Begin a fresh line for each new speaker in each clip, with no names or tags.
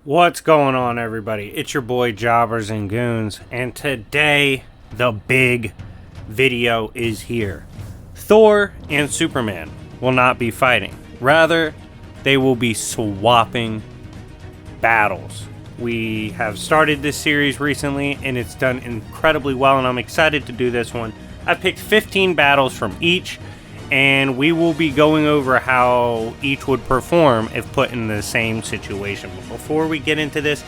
What's going on, everybody? It's your boy Jobbers and Goons, and today the big video is here. Thor and Superman will not be fighting. Rather, they will be swapping battles. We have started this series recently, and it's done incredibly well, and I'm excited to do this one. I picked 15 battles from each, and we will be going over how each would perform if put in the same situation. But before we get into this,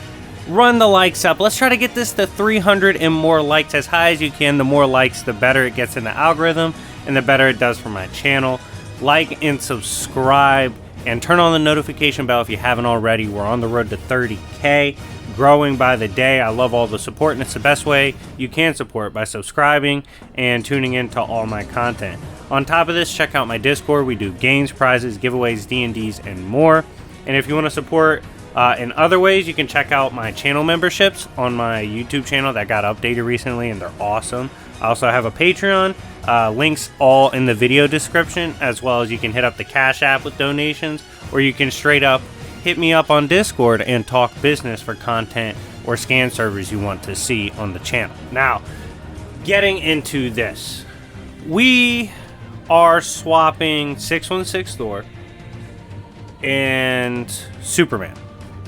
run the likes up. Let's try to get this to 300 and more likes, as high as you can. The more likes, the better it gets in the algorithm, and the better it does for my channel. Like and subscribe, and turn on the notification bell if you haven't already. We're on the road to 30K, growing by the day. I love all the support, and it's the best way you can support, by subscribing and tuning into all my content. On top of this, check out my Discord. We do games, prizes, giveaways, D&Ds, and more. And if you want to support in other ways, you can check out my channel memberships on my YouTube channel that got updated recently, and they're awesome. I also have a Patreon. Links all in the video description, as well as you can hit up the Cash App with donations, or you can straight up hit me up on Discord and talk business for content or scan servers you want to see on the channel. Now, getting into this, we are swapping 616 Thor and Superman.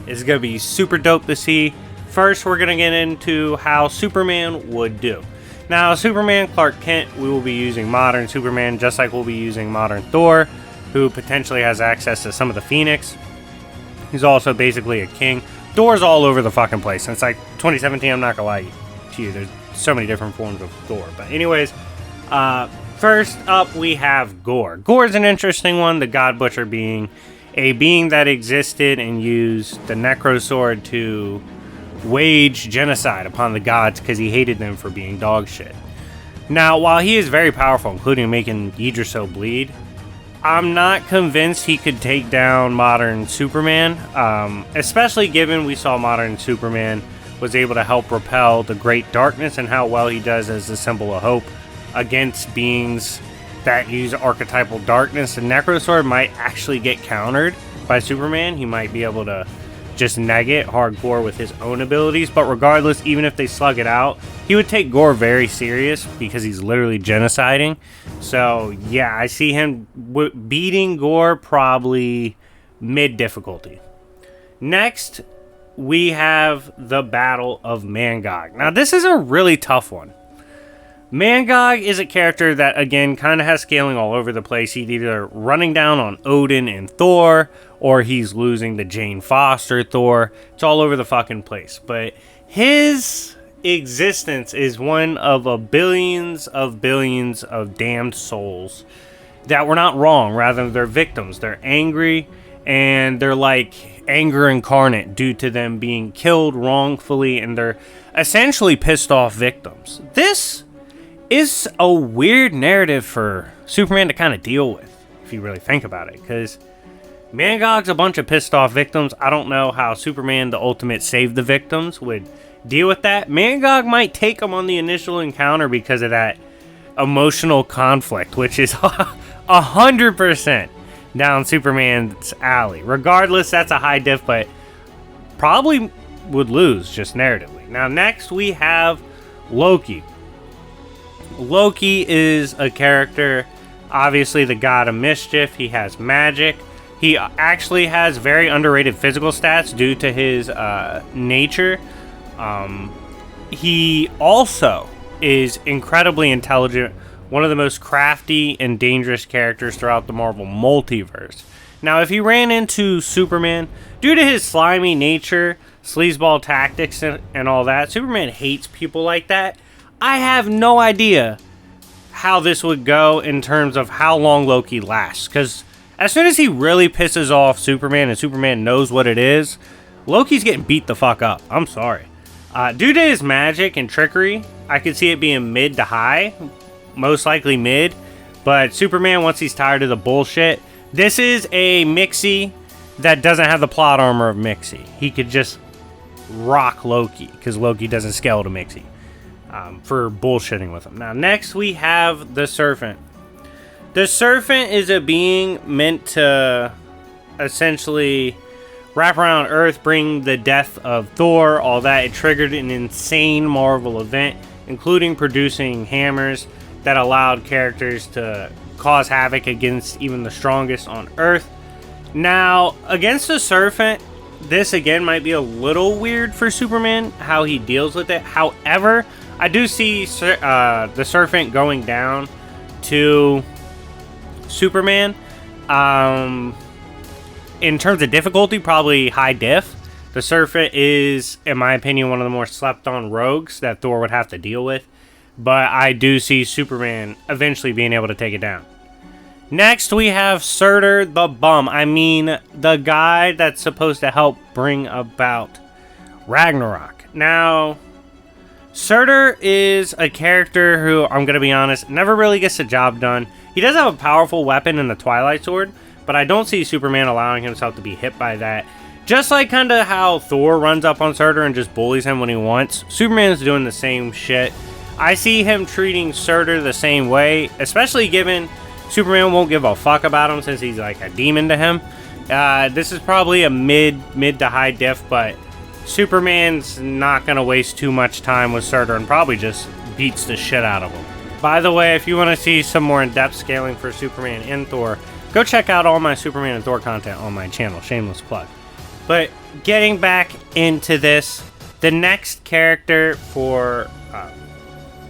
It's going to be super dope to see. First, we're going to get into how Superman would do. Now, Superman, Clark Kent, we will be using modern Superman, just like we'll be using modern Thor, who potentially has access to some of the Phoenix. He's also basically a king. Thor's all over the fucking place. Since like 2017, I'm not going to lie to you. There's so many different forms of Thor. But anyways, first up, we have Gore. Gore's an interesting one, the God Butcher being a being that existed and used the Necro Sword to wage genocide upon the gods because he hated them for being dog shit. Now, while he is very powerful, including making Yggdrasil bleed, I'm not convinced he could take down modern Superman, especially given we saw modern Superman was able to help repel the Great Darkness, and how well he does as a symbol of hope against beings that use archetypal darkness. The Necro Sword might actually get countered by Superman. He might be able to just neg it hardcore with his own abilities, but regardless, even if they slug it out, he would take Gore very serious because he's literally genociding. So yeah, I see him beating Gore probably mid difficulty. Next, we have the Battle of Mangog. Now, this is a really tough one. Mangog is a character that, again, kind of has scaling all over the place. He's either running down on Odin and Thor, or he's losing to Jane Foster Thor. It's all over the fucking place. But his existence is one of a billions of damned souls that were not wrong. Rather, they're victims. They're angry, and they're like anger incarnate due to them being killed wrongfully, and they're essentially pissed off victims. This is a weird narrative for Superman to kind of deal with, if you really think about it, because Mangog's a bunch of pissed off victims. I don't know how Superman, the ultimate save the victims, would deal with that. Mangog might take him on the initial encounter because of that emotional conflict, which is 100% down Superman's alley. Regardless, that's a high diff, but probably would lose just narratively. Now, next we have Loki. Loki is a character, obviously the god of mischief. He has magic. He actually has very underrated physical stats due to his nature. He also is incredibly intelligent, one of the most crafty and dangerous characters throughout the Marvel multiverse. Now, if he ran into Superman, due to his slimy nature, sleazeball tactics, and all that, Superman hates people like that. I have no idea how this would go in terms of how long Loki lasts, because as soon as he really pisses off Superman and Superman knows what it is, Loki's getting beat the fuck up. I'm sorry. Due to his magic and trickery, I could see it being mid to high, most likely mid, but Superman, once he's tired of the bullshit, this is a Mixie that doesn't have the plot armor of Mixie. He could just rock Loki, because Loki doesn't scale to Mixie. For bullshitting with him. Now, next we have the Serpent. The Serpent is a being meant to essentially wrap around Earth, bring the death of Thor, all that. It triggered an insane Marvel event, including producing hammers that allowed characters to cause havoc against even the strongest on Earth. Now, against the Serpent, this again might be a little weird for Superman, how he deals with it. However, I do see the Serpent going down to Superman. In terms of difficulty, probably high diff. The Serpent is, in my opinion, one of the more slept-on rogues that Thor would have to deal with. But I do see Superman eventually being able to take it down. Next, we have Surtur the Bum. I mean, the guy that's supposed to help bring about Ragnarok. Now, Surtur is a character who, I'm going to be honest, never really gets the job done. He does have a powerful weapon in the Twilight Sword, but I don't see Superman allowing himself to be hit by that. Just like kind of how Thor runs up on Surtur and just bullies him when he wants, Superman's doing the same shit. I see him treating Surtur the same way, especially given Superman won't give a fuck about him since he's like a demon to him. This is probably a mid to high diff, but Superman's not going to waste too much time with Surtur and probably just beats the shit out of him. By the way, if you want to see some more in-depth scaling for Superman and Thor, go check out all my Superman and Thor content on my channel. Shameless plug. But getting back into this, the next character for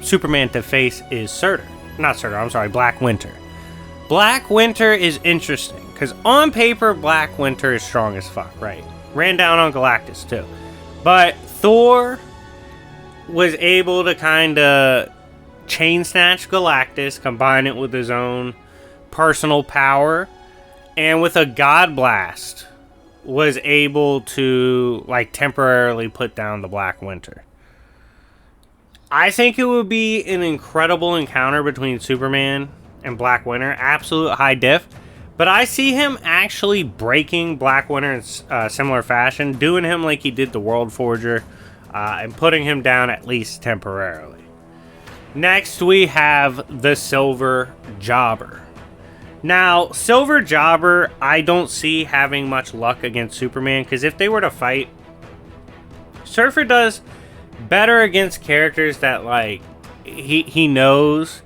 Superman to face is Surtur. Not Surtur, I'm sorry, Black Winter. Black Winter is interesting, because on paper, Black Winter is strong as fuck, right? Ran down on Galactus, too. But Thor was able to kind of chain snatch Galactus, combine it with his own personal power, and with a God Blast, was able to, like, temporarily put down the Black Winter. I think it would be an incredible encounter between Superman and Black Winter, absolute high diff, but I see him actually breaking Black Winter in similar fashion, doing him like he did the World Forger, and putting him down at least temporarily. Next, we have the Silver Jobber. Now, Silver Jobber, I don't see having much luck against Superman, because if they were to fight, Surfer does better against characters that, like, he knows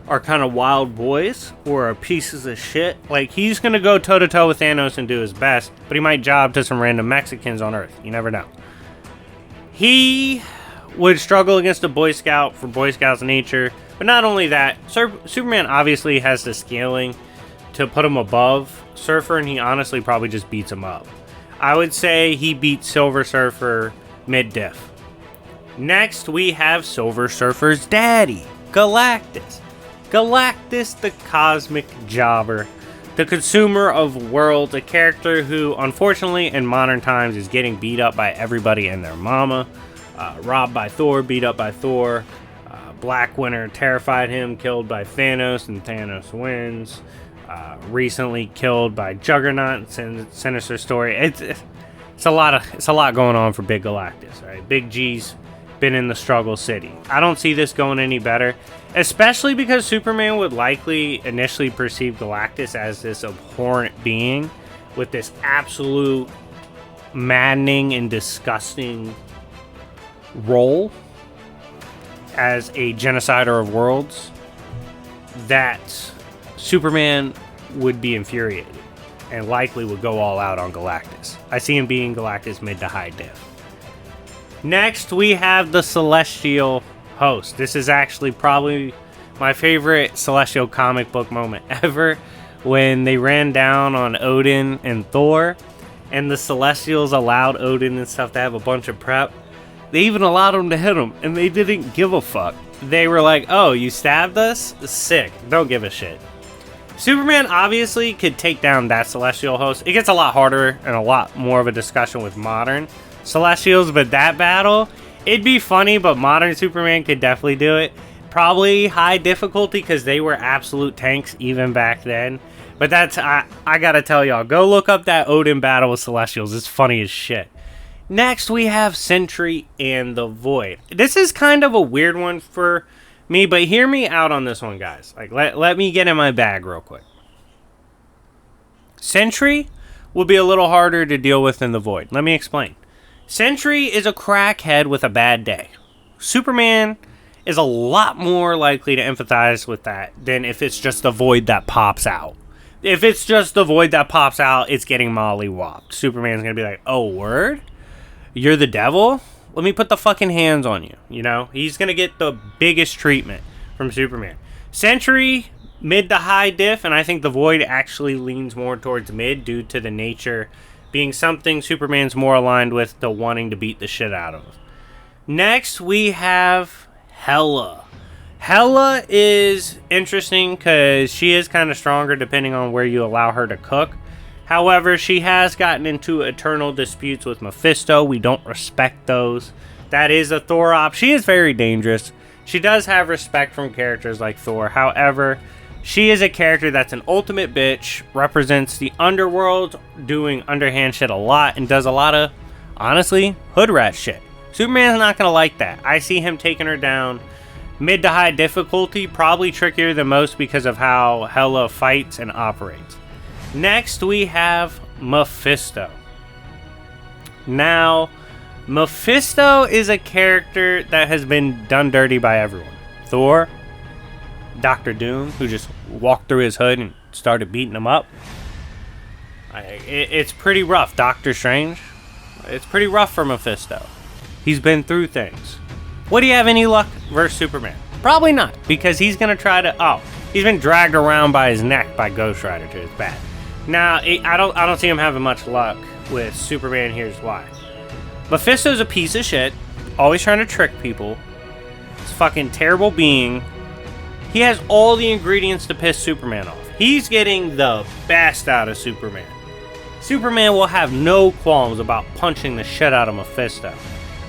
are kind of wild boys or are pieces of shit. Like, he's gonna go toe-to-toe with Thanos and do his best, but he might job to some random Mexicans on Earth. You never know. He would struggle against a Boy Scout for Boy Scout's nature, but not only that, Superman obviously has the scaling to put him above Surfer, and he honestly probably just beats him up. I would say he beats Silver Surfer mid-diff. Next, we have Silver Surfer's daddy, Galactus. Galactus, the cosmic jobber, the consumer of worlds, a character who, unfortunately, in modern times is getting beat up by everybody and their mama. Robbed by Thor, beat up by Thor. Black Winter terrified him, killed by Thanos, and Thanos wins. Recently killed by Juggernaut, Sinister Story. It's a lot going on for Big Galactus, right? Big G's been in the struggle city. I don't see this going any better, especially because Superman would likely initially perceive Galactus as this abhorrent being with this absolute maddening and disgusting role as a genocider of worlds, that Superman would be infuriated and likely would go all out on Galactus. I see him being Galactus mid to high diff. Next, we have the Celestial Host. This is actually probably my favorite Celestial comic book moment ever, when they ran down on Odin and Thor, and the Celestials allowed Odin and stuff to have a bunch of prep. They even allowed them to hit him, and they didn't give a fuck. They were like, oh, you stabbed us? Sick. Don't give a shit. Superman obviously could take down that Celestial Host. It gets a lot harder and a lot more of a discussion with modern Celestials, but that battle, it'd be funny, but modern Superman could definitely do it. Probably high difficulty because they were absolute tanks even back then. But that's, I gotta tell y'all, go look up that Odin battle with Celestials. It's funny as shit. Next, we have Sentry and the Void. This is kind of a weird one for me, but hear me out on this one, guys. Like, let me get in my bag real quick. Sentry would be a little harder to deal with than the Void. Let me explain. Sentry is a crackhead with a bad day. Superman is a lot more likely to empathize with that than if it's just the Void that pops out. If it's just the Void that pops out, it's getting mollywopped. Superman's gonna be like, oh, word? You're the devil? Let me put the fucking hands on you. You know? He's gonna get the biggest treatment from Superman. Sentry, mid to high diff, and I think the Void actually leans more towards mid due to the nature being something Superman's more aligned with to wanting to beat the shit out of. Next, we have Hela. Hela is interesting because she is kind of stronger depending on where you allow her to cook. However, she has gotten into eternal disputes with Mephisto. We don't respect those. That is a Thor op. She is very dangerous. She does have respect from characters like Thor. However, she is a character that's an ultimate bitch, represents the underworld, doing underhand shit a lot, and does a lot of, honestly, hood rat shit. Superman's not going to like that. I see him taking her down mid to high difficulty, probably trickier than most because of how Hela fights and operates. Next, we have Mephisto. Now, Mephisto is a character that has been done dirty by everyone. Thor, Dr. Doom, who just walked through his hood and started beating him up. It's pretty rough. Doctor Strange, it's pretty rough for Mephisto. He's been through things. Would he have any luck versus Superman? Probably not, because he's going to try to... he's been dragged around by his neck by Ghost Rider to his back. Now, I don't see him having much luck with Superman. Here's why. Mephisto's a piece of shit, always trying to trick people. He's a fucking terrible being. He has all the ingredients to piss Superman off. He's getting the best out of Superman. Superman will have no qualms about punching the shit out of Mephisto.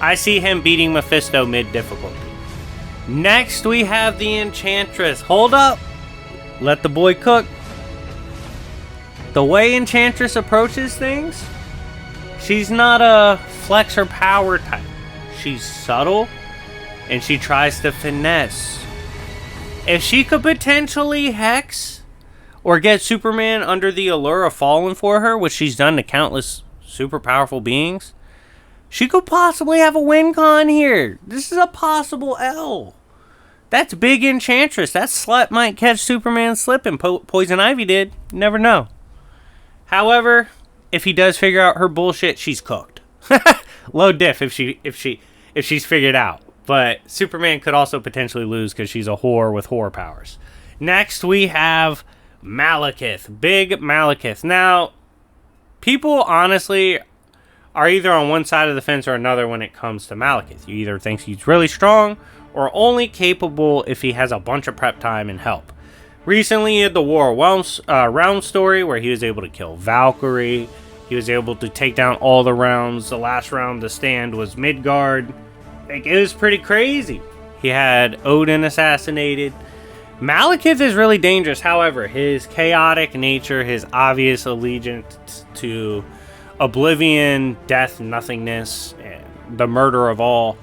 I see him beating Mephisto mid-difficulty. Next, we have the Enchantress. Hold up. Let the boy cook. The way Enchantress approaches things, she's not a flex or power type. She's subtle, and she tries to finesse. If she could potentially hex or get Superman under the allure of falling for her, which she's done to countless super powerful beings, she could possibly have a win con here. This is a possible L. That's big Enchantress. That slut might catch Superman slipping. Poison Ivy did. You never know. However, if he does figure out her bullshit, she's cooked. Low diff if she's figured out. But Superman could also potentially lose because she's a whore with whore powers. Next, we have Malekith. Big Malekith. Now, people honestly are either on one side of the fence or another when it comes to Malekith. You either think he's really strong or only capable if he has a bunch of prep time and help. Recently, he had the War of Realms story where he was able to kill Valkyrie. He was able to take down all the realms. The last realm to stand was Midgard. It was pretty crazy. He had Odin assassinated. Malekith is really dangerous. However, his chaotic nature, his obvious allegiance to oblivion, death, nothingness, and the murder of all,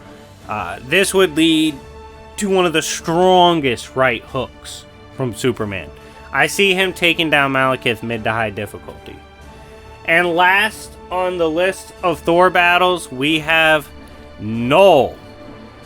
this would lead to one of the strongest right hooks from Superman. I see him taking down Malekith mid to high difficulty. And last on the list of Thor battles, we have Null.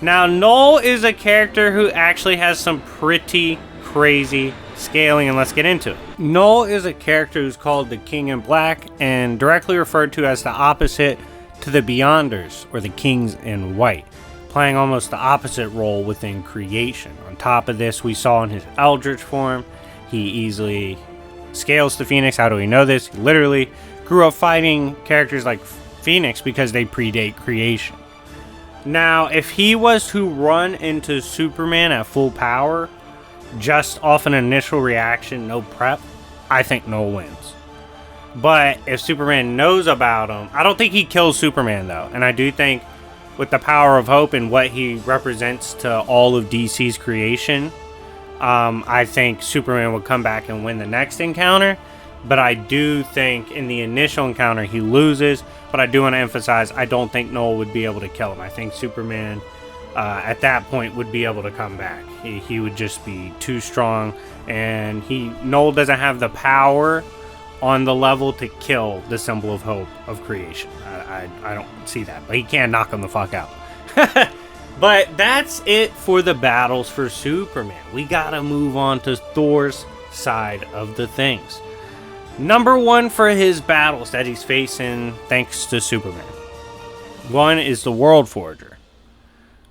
Now, Null is a character who actually has some pretty crazy scaling, and let's get into it. Null is a character who's called the King in Black and directly referred to as the opposite to the Beyonders, or the Kings in White, playing almost the opposite role within creation. On top of this, we saw in his Eldritch form, he easily scales to Phoenix. How do we know this? He literally grew up fighting characters like Phoenix because they predate creation. Now, if he was to run into Superman at full power, just off an initial reaction, no prep, I think Null wins. But if Superman knows about him, I don't think he kills Superman, though. And I do think with the power of hope and what he represents to all of DC's creation, I think Superman would come back and win the next encounter. But I do think in the initial encounter he loses. But I do want to emphasize, I don't think Null would be able to kill him. I think Superman at that point would be able to come back. He would just be too strong. And Null doesn't have the power on the level to kill the symbol of hope of creation. I don't see that, but he can knock him the fuck out. But that's it for the battles for Superman. We gotta move on to Thor's side of the things. Number one for his battles that he's facing thanks to Superman. One is the World Forger.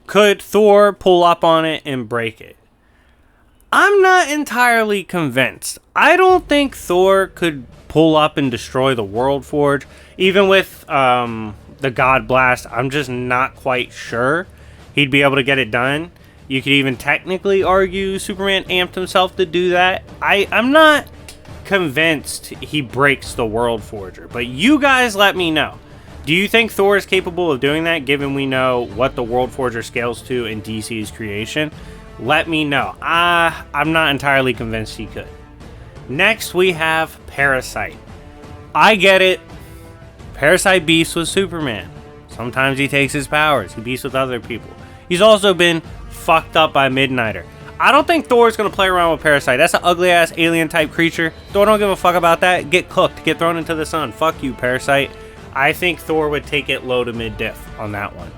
Could Thor pull up on it and break it? I'm not entirely convinced. I don't think Thor could pull up and destroy the World Forge. Even with the God Blast, I'm just not quite sure he'd be able to get it done. You could even technically argue Superman amped himself to do that. I'm not convinced he breaks the World Forger, but you guys let me know. Do you think Thor is capable of doing that, given we know what the World Forger scales to in DC's creation? Let me know. I'm not entirely convinced he could. Next, we have Parasite. I get it. Parasite beefs with Superman. Sometimes he takes his powers. He beefs with other people. He's also been fucked up by Midnighter. I don't think Thor's going to play around with Parasite. That's an ugly-ass alien-type creature. Thor don't give a fuck about that. Get cooked. Get thrown into the sun. Fuck you, Parasite. I think Thor would take it low to mid-diff on that one.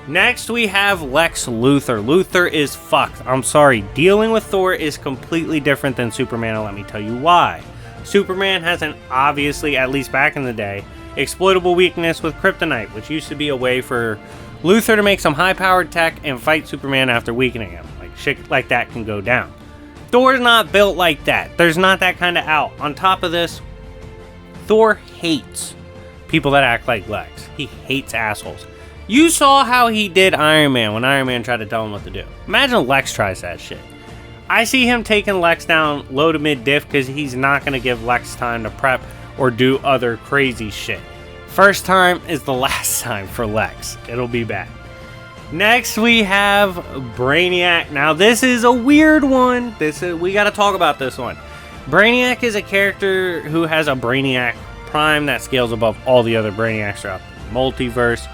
Next, we have Lex Luthor. Luthor is fucked. I'm sorry. Dealing with Thor is completely different than Superman, and let me tell you why. Superman has an obviously, at least back in the day, exploitable weakness with kryptonite, which used to be a way for Luthor to make some high-powered tech and fight Superman after weakening him. Like, shit like that can go down. Thor's not built like that. There's not that kind of out. On top of this, Thor hates people that act like Lex. He hates assholes. You saw how he did Iron Man when Iron Man tried to tell him what to do. Imagine Lex tries that shit. I see him taking Lex down low to mid diff because he's not going to give Lex time to prep or do other crazy shit. First time is the last time for Lex. It'll be bad. Next, we have Brainiac. Now, this is a weird one. We got to talk about this one. Brainiac is a character who has a Brainiac Prime that scales above all the other Brainiacs throughout the multiverse,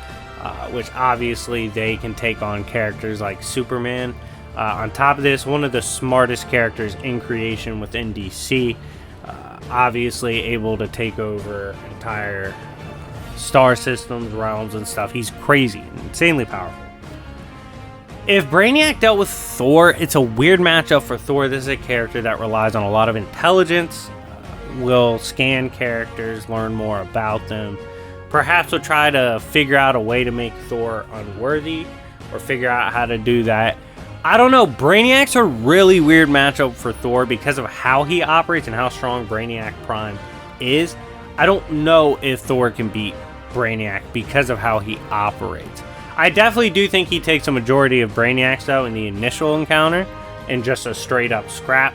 which obviously they can take on characters like Superman. On top of this, one of the smartest characters in creation within DC, obviously able to take over entire star systems, realms, and stuff. He's crazy, insanely powerful. If Brainiac dealt with Thor, it's a weird matchup for Thor. This is a character that relies on a lot of intelligence, will scan characters, learn more about them, perhaps will try to figure out a way to make Thor unworthy, or figure out how to do that. I don't know. Brainiac's a really weird matchup for Thor because of how he operates and how strong Brainiac Prime is. I don't know if Thor can beat Brainiac because of how he operates. I definitely do think he takes a majority of Brainiacs, though, in the initial encounter, and just a straight-up scrap.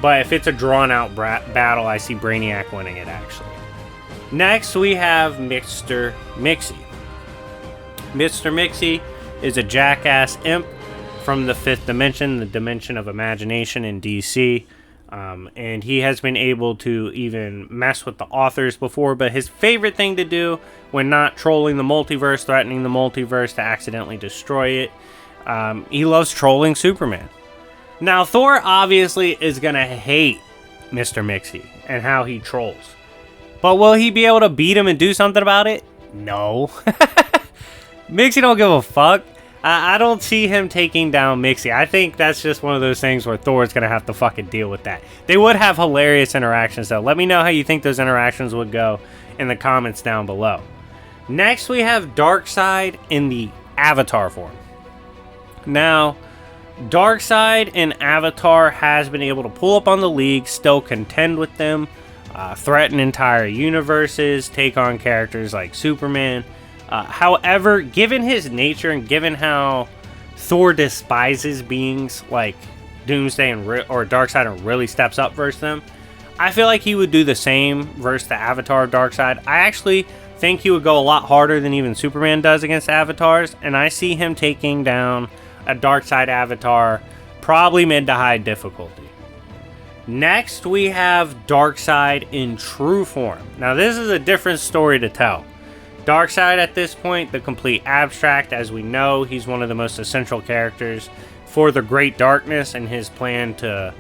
But if it's a drawn-out battle, I see Brainiac winning it, actually. Next, we have Mr. Mixie. Mr. Mixie is a jackass imp from the fifth dimension, the dimension of imagination in DC. And he has been able to even mess with the authors before, but his favorite thing to do when not trolling the multiverse, threatening the multiverse to accidentally destroy it, he loves trolling Superman. Now, Thor obviously is going to hate Mr. Mixie and how he trolls. But will he be able to beat him and do something about it? No. Mixie don't give a fuck. I don't see him taking down Mixie. I think that's just one of those things where Thor's going to have to fucking deal with that. They would have hilarious interactions, though. Let me know how you think those interactions would go in the comments down below. Next, we have Darkseid in the Avatar form. Now, Darkseid in Avatar has been able to pull up on the League, still contend with them, threaten entire universes, take on characters like Superman. However, given his nature and given how Thor despises beings like Doomsday or Darkseid and really steps up versus them, I feel like he would do the same versus the Avatar of Darkseid. I actually think he would go a lot harder than even Superman does against avatars, and I see him taking down a Darkseid avatar, probably mid to high difficulty. Next, we have Darkseid in true form. Now, this is a different story to tell. Darkseid at this point, the complete abstract. As we know, he's one of the most essential characters for the Great Darkness and his plan to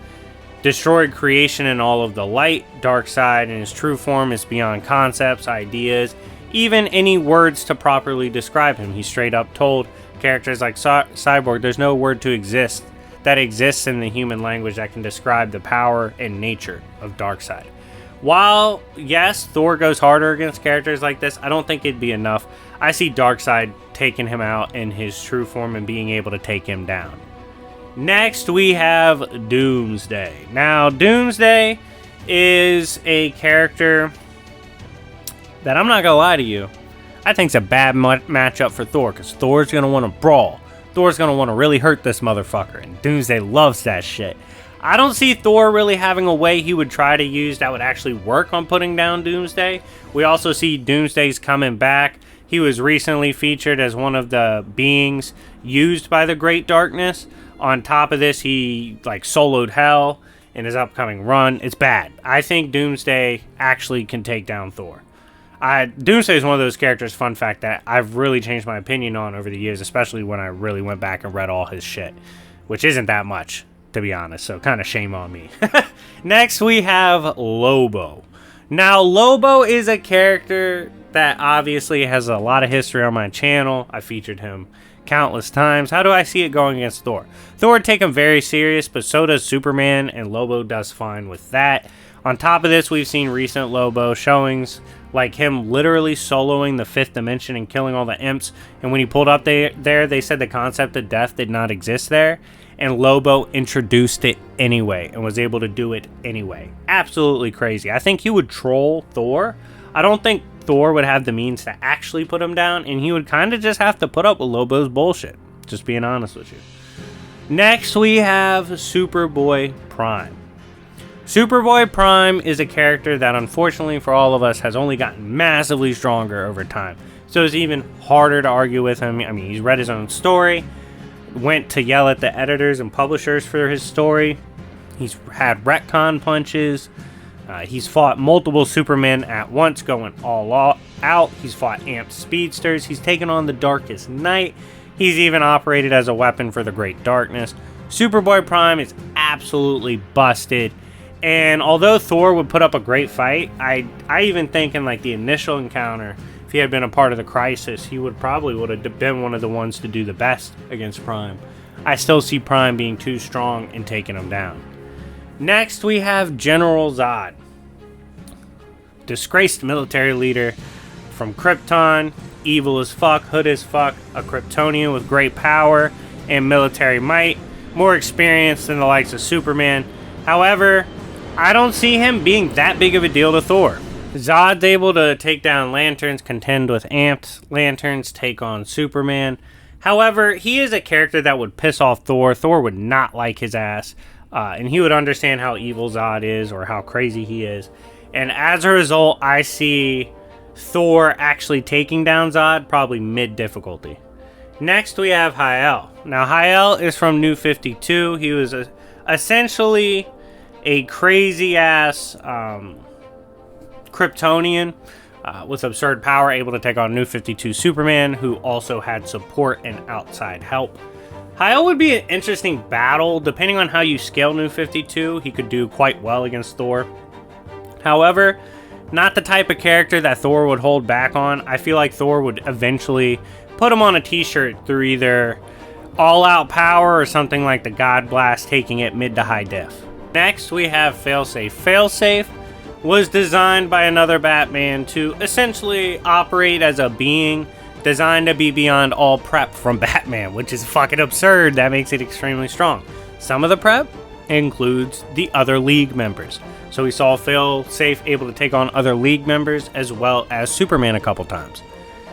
destroyed creation and all of the light. Darkseid in his true form is beyond concepts, ideas, even any words to properly describe him. He straight up told characters like Cyborg, there's no word to exist that exists in the human language that can describe the power and nature of Darkseid. While, yes, Thor goes harder against characters like this, I don't think it'd be enough. I see Darkseid taking him out in his true form and being able to take him down. Next, we have Doomsday. Now, Doomsday is a character that, I'm not gonna lie to you, I think it's a bad matchup for Thor, because Thor's gonna want to brawl. Thor's gonna want to really hurt this motherfucker, and Doomsday loves that shit. I don't see Thor really having a way he would try to use that would actually work on putting down Doomsday. We also see Doomsday's coming back. He was recently featured as one of the beings used by the Great Darkness. On top of this, he soloed Hell in his upcoming run. It's bad. I think Doomsday actually can take down Thor. Doomsday is one of those characters, fun fact, that I've really changed my opinion on over the years, especially when I really went back and read all his shit, which isn't that much, to be honest, so kind of shame on me. Next, we have Lobo. Now, Lobo is a character that obviously has a lot of history on my channel. I featured him countless times. How do I see it going against Thor? Thor would take him very serious, but so does Superman, and Lobo does fine with that. On top of this, we've seen recent Lobo showings, like him literally soloing the 5th dimension and killing all the imps, and when he pulled up there, they said the concept of death did not exist there, and Lobo introduced it anyway, and was able to do it anyway. Absolutely crazy. I think he would troll Thor. I don't think Thor would have the means to actually put him down, and he would kind of just have to put up with Lobo's bullshit, just being honest with you. Next, we have Superboy Prime. Superboy Prime is a character that, unfortunately for all of us, has only gotten massively stronger over time. So it's even harder to argue with him. I mean, he's read his own story, went to yell at the editors and publishers for his story. He's had retcon punches. He's fought multiple Supermen at once, going all out. He's fought amped speedsters. He's taken on the Darkest Night. He's even operated as a weapon for the Great Darkness. Superboy Prime is absolutely busted. And although Thor would put up a great fight, I even think in the initial encounter, if he had been a part of the Crisis, he would have been one of the ones to do the best against Prime. I still see Prime being too strong and taking him down. Next, we have General Zod. Disgraced military leader from Krypton, evil as fuck, hood as fuck, a Kryptonian with great power and military might, more experience than the likes of Superman. However, I don't see him being that big of a deal to Thor. Zod's able to take down lanterns, contend with amped lanterns, take on Superman. However, he is a character that would piss off Thor. Thor would not like his ass, and he would understand how evil Zod is or how crazy he is. And as a result, I see Thor actually taking down Zod, probably mid-difficulty. Next, we have Hyle. Now, Hyle is from New 52. He was essentially a crazy-ass Kryptonian with absurd power, able to take on New 52 Superman, who also had support and outside help. Hyle would be an interesting battle. Depending on how you scale New 52, he could do quite well against Thor. However, not the type of character that Thor would hold back on. I feel like Thor would eventually put him on a t-shirt through either all-out power or something like the God Blast, taking it mid to high diff. Next, we have Failsafe. Failsafe was designed by another Batman to essentially operate as a being designed to be beyond all prep from Batman, which is fucking absurd. That makes it extremely strong. Some of the prep includes the other League members. So we saw Failsafe able to take on other League members as well as Superman a couple times.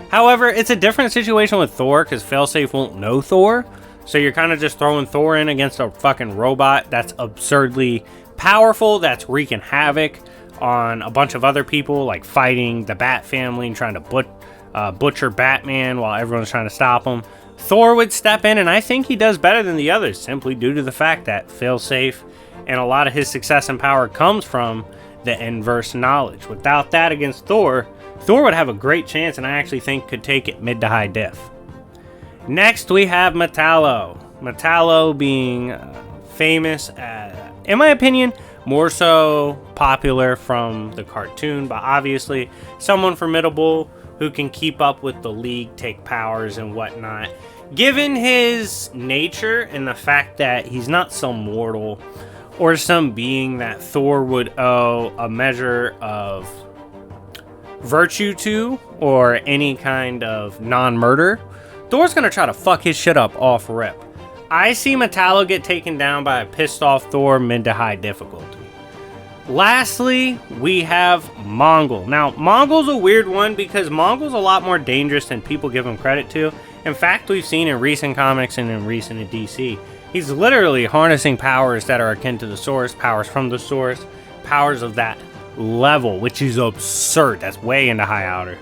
However, it's a different situation with Thor because Failsafe won't know Thor. So you're kind of just throwing Thor in against a fucking robot that's absurdly powerful, that's wreaking havoc on a bunch of other people, like fighting the Bat family and trying to butcher Batman while everyone's trying to stop him. Thor would step in, and I think he does better than the others simply due to the fact that Failsafe and a lot of his success and power comes from the inverse knowledge. Without that against Thor, Thor would have a great chance, and I actually think could take it mid to high diff. Next, we have Metallo. Metallo being famous in my opinion, more so popular from the cartoon, but obviously someone formidable who can keep up with the League, take powers and whatnot. Given his nature and the fact that he's not some mortal or some being that Thor would owe a measure of virtue to, or any kind of non-murder, Thor's gonna try to fuck his shit up off rip. I see Metallo get taken down by a pissed off Thor mid to high difficulty. Lastly, we have Mangog. Now, Mongol's a weird one because Mongol's a lot more dangerous than people give him credit to. In fact, we've seen in recent comics and in recent DC, he's literally harnessing powers that are akin to the source, powers from the source, powers of that level, which is absurd. That's way into high outer.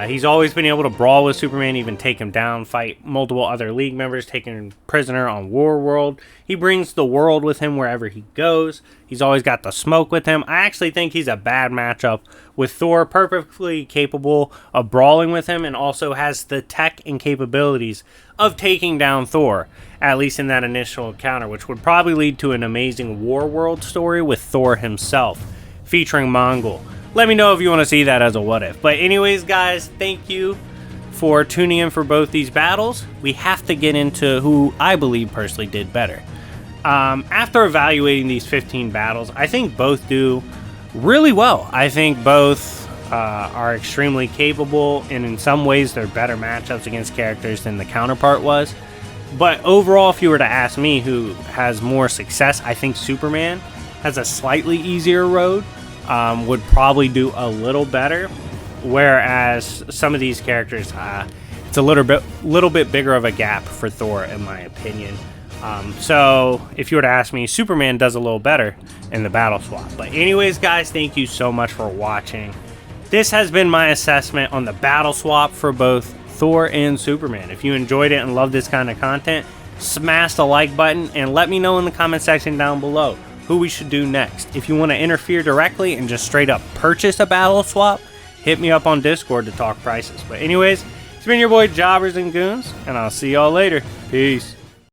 He's always been able to brawl with Superman, even take him down, fight multiple other League members, take him prisoner on War World. He brings the world with him wherever he goes. He's always got the smoke with him. I actually think he's a bad matchup with Thor, perfectly capable of brawling with him, and also has the tech and capabilities of taking down Thor, at least in that initial encounter, which would probably lead to an amazing War World story with Thor himself, featuring Mangog. Let me know if you want to see that as a what if. But anyways, guys, thank you for tuning in for both these battles. We have to get into who I believe personally did better. After evaluating these 15 battles, I think both do really well. I think both are extremely capable, and in some ways they're better matchups against characters than the counterpart was. But overall, if you were to ask me who has more success, I think Superman has a slightly easier road. Would probably do a little better, whereas some of these characters, it's a little bit bigger of a gap for Thor, in my opinion. So if you were to ask me, Superman does a little better in the battle swap. But anyways, guys, thank you so much for watching. This has been my assessment on the battle swap for both Thor and Superman. If you enjoyed it and love this kind of content, smash the like button and let me know in the comment section down below who we should do next. If you want to interfere directly and just straight up purchase a battle swap, hit me up on Discord to talk prices. But anyways, it's been your boy Jobbers and Goons, and I'll see y'all later. Peace.